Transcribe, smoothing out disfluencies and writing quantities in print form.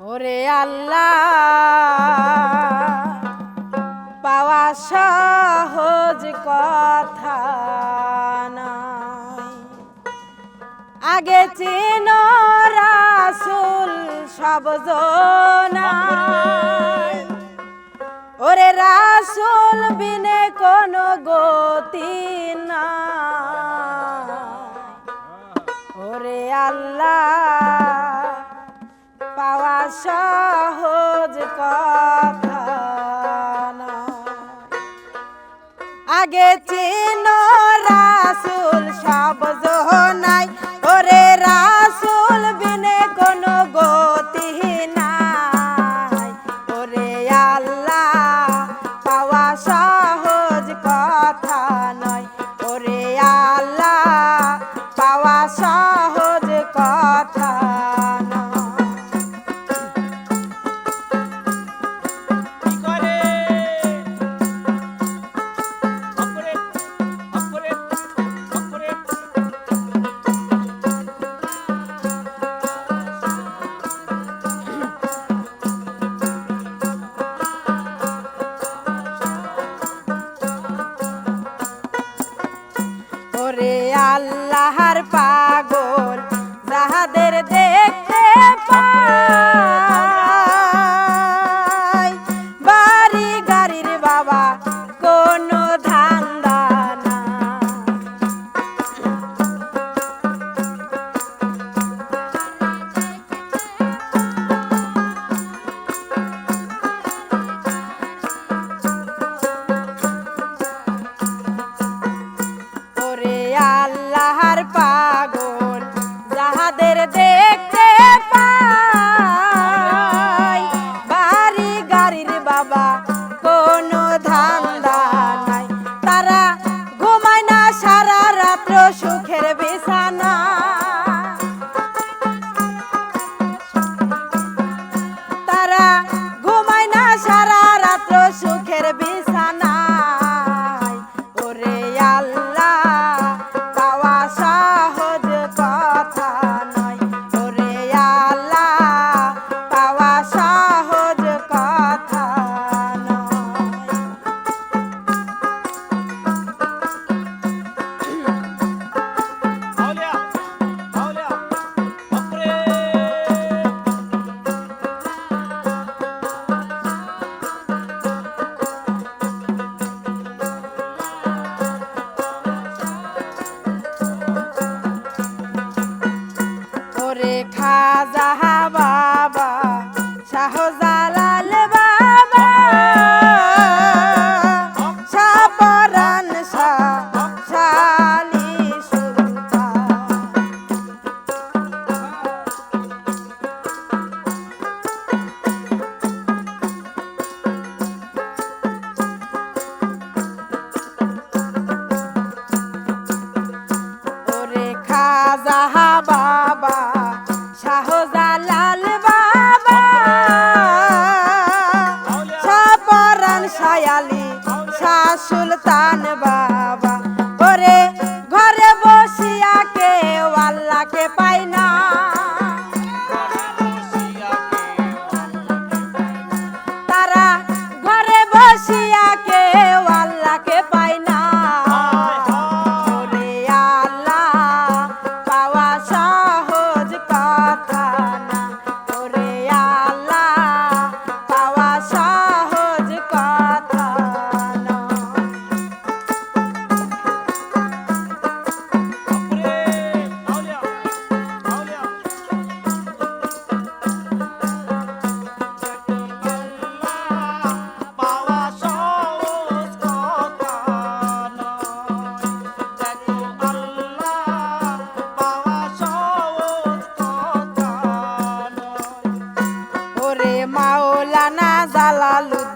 ওরে আল্লাহ পাওয়া সহজ কথা নয়। আগে চিনো রাসূল সব জনায়, ওরে রাসূল বিনে কোনো গতি নাই। ওরে আল্লাহ পাওয়া সহজ কথা নয়। আগে চিনো রাসূল সব জনায়, ওরে রাসূল বিনে কোনো গতি নাই। ওরে আল্লাহ পাওয়া সহজ কথা নয়। ওরে আল্লাহ পাওয়া সহজ কথা ওরে আল্লাহর পাগল যাহাদের দেখতে পাই, বাড়ি গাড়ির বাবা কোনো ধান্দা না। আল্লাহর পাগল যাহাদের দেখতে পাই, বাড়ি গাড়ির বাবা কোনো ধান্দা নাই। তারা ঘুমায় না সারা রাত্র সুখের বিছানা, তারা ঘুমায় না সারা রাত্র সুখের বিছানা। ওরে আল্লাহ পাওয়া সহজ কথা নয়। ওরে আল্লাহ পাওয়া সহজ কথা নয়। ওরে খাজা বাবা শাহজালাল বাবা শাহপরাণ শাহ শালী সুলতান, ওরে খাজা বাবা শাহজালাল বাবা শাহপরাণ শায়ালি শাহ সুলতান বাবা। ওরে ঘরে বসিয়া কেউ আল্লাহকে পাই না, তারা ঘরে বসিয়া কেউ আল্লাহকে পাই না। ওরে আল্লাহ পাওয়া সহজ কথা না। ওরে আল্লাহ পাওয়া সহজ কথা না। ওরে মাওলানা জালালুদ্দিন